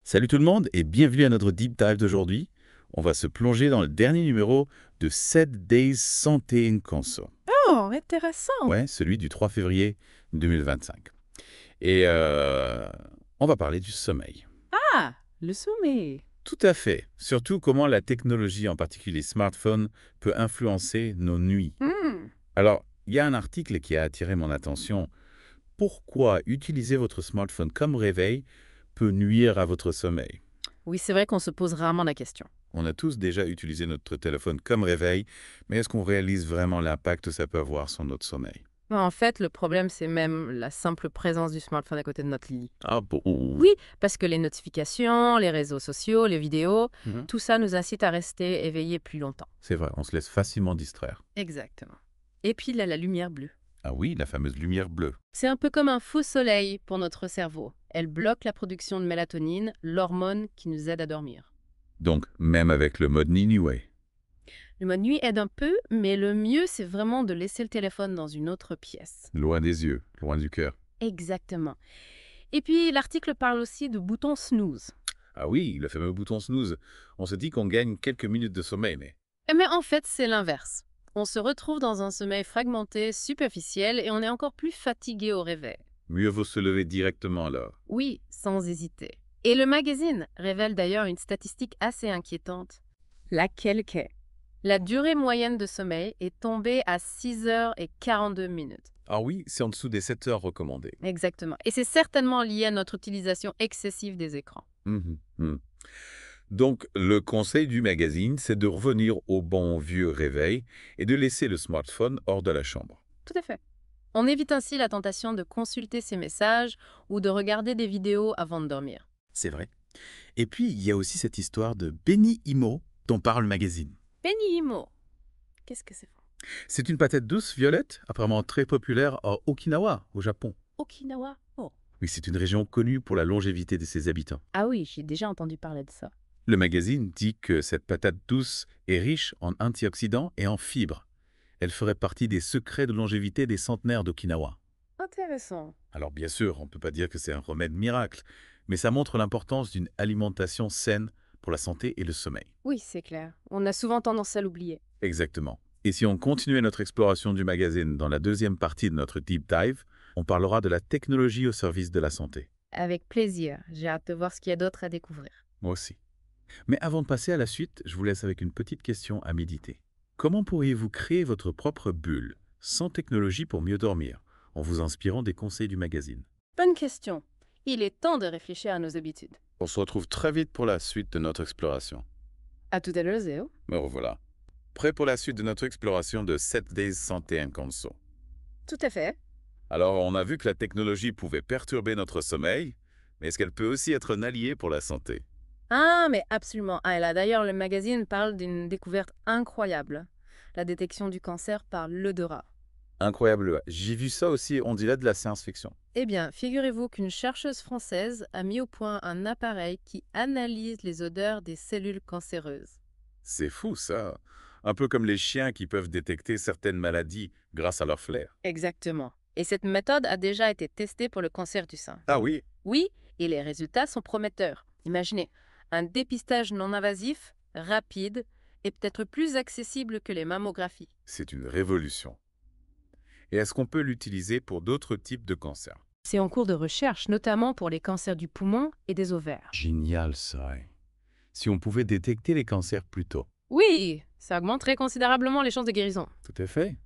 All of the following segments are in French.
Salut tout le monde et bienvenue à notre Deep Dive d'aujourd'hui. On va se plonger dans le dernier numéro de 7 Days Santé in Conso. Oh, intéressant. Ouais, celui du 3 février 2025. Et on va parler du sommeil. Ah, le sommet. Tout à fait. Surtout comment la technologie, en particulier les smartphones, peut influencer nos nuits. Hmm. Alors, il y a un article qui a attiré mon attention. Pourquoi utiliser votre smartphone comme réveil peut nuire à votre sommeil? Oui, c'est vrai qu'on se pose rarement la question. On a tous déjà utilisé notre téléphone comme réveil, mais est-ce qu'on réalise vraiment l'impact que ça peut avoir sur notre sommeil? En fait, le problème, c'est même la simple présence du smartphone à côté de notre lit. Ah bon? Oui, parce que les notifications, les réseaux sociaux, les vidéos, Mhm. tout ça nous incite à rester éveillés plus longtemps. C'est vrai, on se laisse facilement distraire. Exactement. Et puis, il y a la lumière bleue. Ah oui, la fameuse lumière bleue. C'est un peu comme un faux soleil pour notre cerveau. Elle bloque la production de mélatonine, l'hormone qui nous aide à dormir. Donc, même avec le mode Niniway. Le mode nuit aide un peu, mais le mieux, c'est vraiment de laisser le téléphone dans une autre pièce. Loin des yeux, loin du cœur. Exactement. Et puis, l'article parle aussi de bouton snooze. Ah oui, le fameux bouton snooze. On se dit qu'on gagne quelques minutes de sommeil, mais Mais en fait, c'est l'inverse. On se retrouve dans un sommeil fragmenté, superficiel, et on est encore plus fatigué au réveil. mieux vaut se lever directement alors. Oui, sans hésiter. Et le magazine révèle d'ailleurs une statistique assez inquiétante. Laquelle qu'est? La durée moyenne de sommeil est tombée à 6h42 minutes. Ah oui, c'est en dessous des 7 heures recommandées. Exactement. Et c'est certainement lié à notre utilisation excessive des écrans. Mhm. Donc, le conseil du magazine, c'est de revenir au bon vieux réveil et de laisser le smartphone hors de la chambre. Tout à fait. On évite ainsi la tentation de consulter ses messages ou de regarder des vidéos avant de dormir. C'est vrai. Et puis, il y a aussi cette histoire de Benny Imo dont parle le magazine. Penny Imo. Qu'est-ce que c'est? C'est une patate douce violette, apparemment très populaire à Okinawa, au Japon. Okinawa. Oh. Oui, c'est une région connue pour la longévité de ses habitants. Ah oui, j'ai déjà entendu parler de ça. Le magazine dit que cette patate douce est riche en antioxydants et en fibres. Elle ferait partie des secrets de longévité des centenaires d'Okinawa. Intéressant. Alors bien sûr, on ne peut pas dire que c'est un remède miracle, mais ça montre l'importance d'une alimentation saine pour la santé et le sommeil. Oui, c'est clair. On a souvent tendance à l'oublier. Exactement. Et si on continuait notre exploration du magazine dans la deuxième partie de notre deep dive, on parlera de la technologie au service de la santé. Avec plaisir. J'ai hâte de voir ce qu'il y a d'autre à découvrir. Moi aussi. Mais avant de passer à la suite, je vous laisse avec une petite question à méditer. Comment pourriez-vous créer votre propre bulle, sans technologie pour mieux dormir, en vous inspirant des conseils du magazine? Bonne question. Il est temps de réfléchir à nos habitudes. On se retrouve très vite pour la suite de notre exploration. À tout à l'heure, Zéo. Me revoilà. Prêt pour la suite de notre exploration de 7 Days Santé in Conso. Tout à fait. Alors, on a vu que la technologie pouvait perturber notre sommeil, mais est-ce qu'elle peut aussi être un allié pour la santé? Ah, mais absolument. Ah, et là, d'ailleurs, le magazine parle d'une découverte incroyable. La détection du cancer par l'odorat. Incroyable, j'ai vu ça aussi, on dirait de la science-fiction. Eh bien, figurez-vous qu'une chercheuse française a mis au point un appareil qui analyse les odeurs des cellules cancéreuses. C'est fou ça. Un peu comme les chiens qui peuvent détecter certaines maladies grâce à leur flair. Exactement. Et cette méthode a déjà été testée pour le cancer du sein. Ah oui, Oui, et les résultats sont prometteurs. Imaginez, un dépistage non invasif, rapide et peut-être plus accessible que les mammographies. c'est une révolution. Et est-ce qu'on peut l'utiliser pour d'autres types de cancers? C'est en cours de recherche, notamment pour les cancers du poumon et des ovaires. Génial ça. Si on pouvait détecter les cancers plus tôt. Oui, ça augmenterait considérablement les chances de guérison. Tout à fait.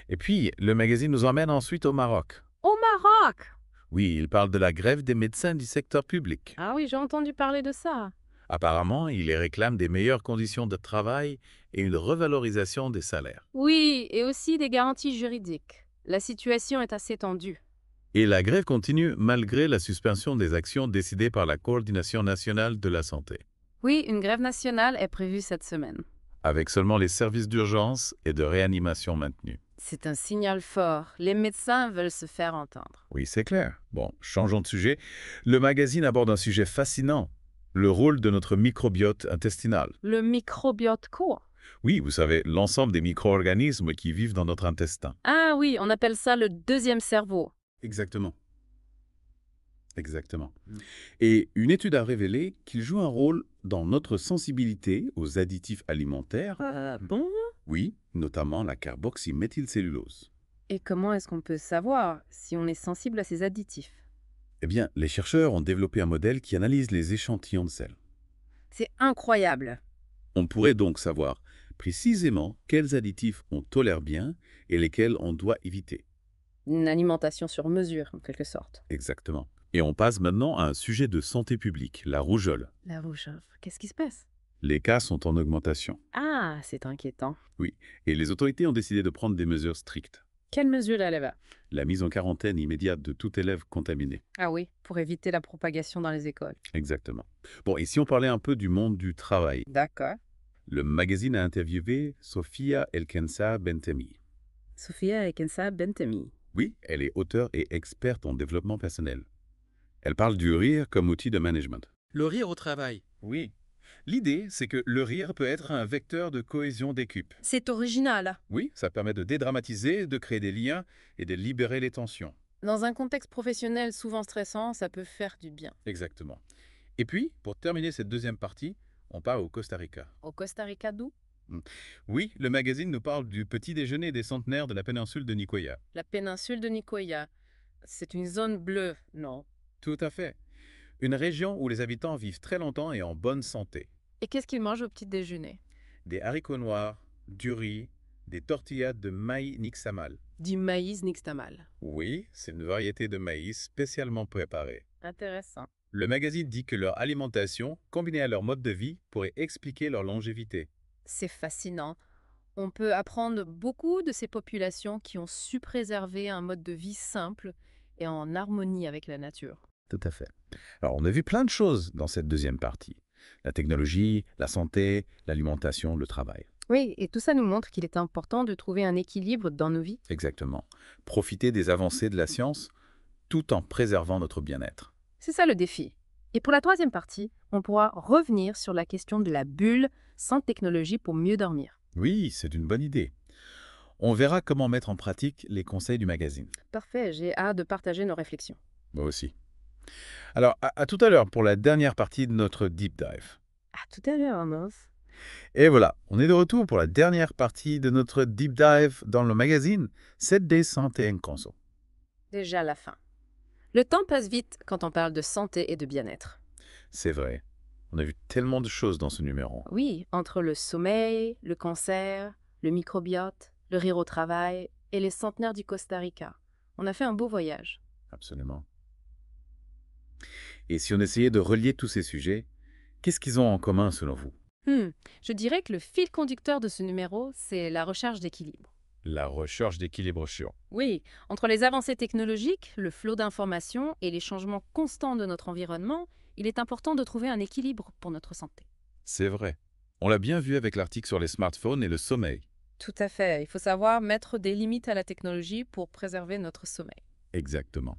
Et puis, le magazine nous emmène ensuite au Maroc. Au Maroc! Oui, il parle de la grève des médecins du secteur public. Ah oui, j'ai entendu parler de ça. Apparemment, il les réclame des meilleures conditions de travail et une revalorisation des salaires. Oui, et aussi des garanties juridiques. La situation est assez tendue. Et la grève continue malgré la suspension des actions décidées par la Coordination nationale de la santé, Oui, une grève nationale est prévue cette semaine. avec seulement les services d'urgence et de réanimation maintenus. C'est un signal fort. Les médecins veulent se faire entendre. Oui, c'est clair. Bon, changeons de sujet. Le magazine aborde un sujet fascinant, le rôle de notre microbiote intestinal. Le microbiote quoi? Oui, vous savez, l'ensemble des micro-organismes qui vivent dans notre intestin. Ah oui, on appelle ça le deuxième cerveau. Exactement. Exactement. Mm. Et une étude a révélé qu'il joue un rôle dans notre sensibilité aux additifs alimentaires, Ah bon? oui, notamment la carboxyméthylcellulose. Et comment est-ce qu'on peut savoir si on est sensible à ces additifs? Eh bien, les chercheurs ont développé un modèle qui analyse les échantillons de sel. C'est incroyable. On pourrait donc savoir précisément quels additifs on tolère bien et lesquels on doit éviter. Une alimentation sur mesure, en quelque sorte. Exactement. Et on passe maintenant à un sujet de santé publique, la rougeole. La rougeole, qu'est-ce qui se passe? Les cas sont en augmentation. Ah, c'est inquiétant. Oui, et les autorités ont décidé de prendre des mesures strictes. Quelle mesure là va? La mise en quarantaine immédiate de tout élève contaminé. Ah oui, pour éviter la propagation dans les écoles. Exactement. Bon, et si on parlait un peu du monde du travail, D'accord. le magazine a interviewé Sofia Elkensa Bentemi. Sophia Ekensa Bentemi. Oui, elle est auteure et experte en développement personnel. Elle parle du rire comme outil de management. Le rire au travail. Oui. L'idée, c'est que le rire peut être un vecteur de cohésion d'équipe. C'est original. Oui, ça permet de dédramatiser, de créer des liens et de libérer les tensions. Dans un contexte professionnel souvent stressant, ça peut faire du bien. Exactement. Et puis, pour terminer cette deuxième partie, on part au Costa Rica. Au Costa Rica, d'où? Oui, le magazine nous parle du petit déjeuner des centenaires de la péninsule de Nicoya. La péninsule de Nicoya. C'est une zone bleue, non? Tout à fait. Une région où les habitants vivent très longtemps et en bonne santé. Et qu'est-ce qu'ils mangent au petit déjeuner? Des haricots noirs, du riz, des tortillas de maïs nixtamal. Du maïs nixtamal. Oui, c'est une variété de maïs spécialement préparée. Intéressant. Le magazine dit que leur alimentation, combinée à leur mode de vie, pourrait expliquer leur longévité. C'est fascinant. On peut apprendre beaucoup de ces populations qui ont su préserver un mode de vie simple et en harmonie avec la nature. Tout à fait. Alors, on a vu plein de choses dans cette deuxième partie. La technologie, la santé, l'alimentation, le travail. Oui, et tout ça nous montre qu'il est important de trouver un équilibre dans nos vies. Exactement. Profiter des avancées de la science tout en préservant notre bien-être. C'est ça le défi. Et pour la troisième partie, on pourra revenir sur la question de la bulle sans technologie pour mieux dormir. Oui, c'est une bonne idée. On verra comment mettre en pratique les conseils du magazine. Parfait, j'ai hâte de partager nos réflexions. Moi aussi. Alors, à tout à l'heure pour la dernière partie de notre deep dive. À tout à l'heure, Amos. Et voilà, on est de retour pour la dernière partie de notre deep dive dans le magazine 7 Days Santé en Conso. Déjà la fin. Le temps passe vite quand on parle de santé et de bien-être. C'est vrai. On a vu tellement de choses dans ce numéro. Oui, entre le sommeil, le cancer, le microbiote, le rire au travail et les centenaires du Costa Rica. On a fait un beau voyage. Absolument. Et si on essayait de relier tous ces sujets, qu'est-ce qu'ils ont en commun selon vous? Je dirais que le fil conducteur de ce numéro, c'est la recherche d'équilibre. La recherche d'équilibre chiant. Oui, entre les avancées technologiques, le flot d'informations et les changements constants de notre environnement, il est important de trouver un équilibre pour notre santé. C'est vrai. On l'a bien vu avec l'article sur les smartphones et le sommeil. Tout à fait. Il faut savoir mettre des limites à la technologie pour préserver notre sommeil. Exactement.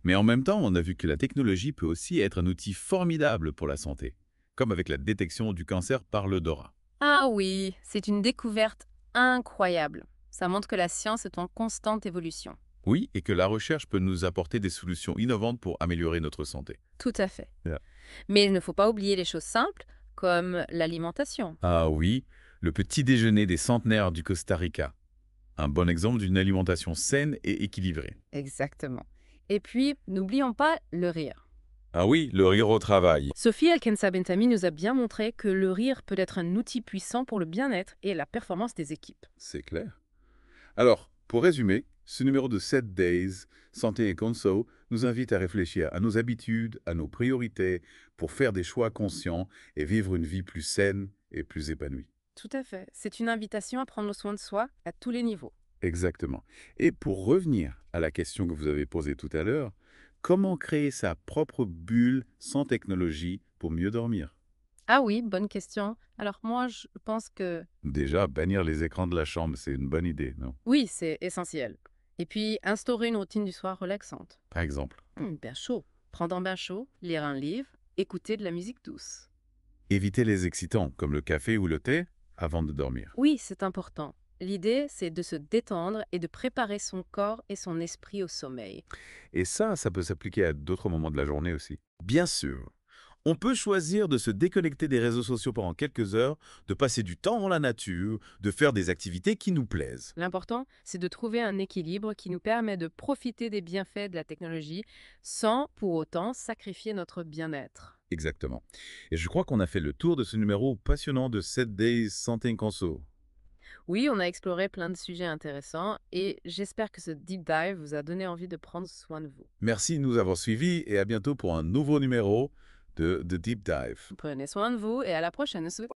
Mais en même temps, on a vu que la technologie peut aussi être un outil formidable pour la santé, comme avec la détection du cancer par l'odorat. Ah oui, c'est une découverte incroyable. Ça montre que la science est en constante évolution. Oui, et que la recherche peut nous apporter des solutions innovantes pour améliorer notre santé. Tout à fait. Yeah. Mais il ne faut pas oublier les choses simples, comme l'alimentation. Ah oui, le petit déjeuner des centenaires du Costa Rica. Un bon exemple d'une alimentation saine et équilibrée. Exactement. Et puis, n'oublions pas le rire. Ah oui, le rire au travail. Sophie Elkensa Bentami nous a bien montré que le rire peut être un outil puissant pour le bien-être et la performance des équipes. C'est clair. Alors, pour résumer, ce numéro de 7 Days, Santé et Conso, nous invite à réfléchir à nos habitudes, à nos priorités, pour faire des choix conscients et vivre une vie plus saine et plus épanouie. Tout à fait. C'est une invitation à prendre soin de soi à tous les niveaux. Exactement. Et pour revenir à la question que vous avez posée tout à l'heure, comment créer sa propre bulle sans technologie pour mieux dormir? Ah oui, bonne question. Alors moi, je pense que Déjà, bannir les écrans de la chambre, c'est une bonne idée, non? oui, c'est essentiel. Et puis, instaurer une routine du soir relaxante. Par exemple, Bain chaud. Prendre un bain chaud, lire un livre, écouter de la musique douce. éviter les excitants, comme le café ou le thé, avant de dormir. Oui, c'est important. L'idée, c'est de se détendre et de préparer son corps et son esprit au sommeil. Et ça peut s'appliquer à d'autres moments de la journée aussi. Bien sûr. On peut choisir de se déconnecter des réseaux sociaux pendant quelques heures, de passer du temps dans la nature, de faire des activités qui nous plaisent. L'important, c'est de trouver un équilibre qui nous permet de profiter des bienfaits de la technologie sans pour autant sacrifier notre bien-être. Exactement. Et je crois qu'on a fait le tour de ce numéro passionnant de 7 Days Santé Conso. Oui, on a exploré plein de sujets intéressants et j'espère que ce deep dive vous a donné envie de prendre soin de vous. Merci de nous avoir suivis et à bientôt pour un nouveau numéro de The Deep Dive. Prenez soin de vous et à la prochaine.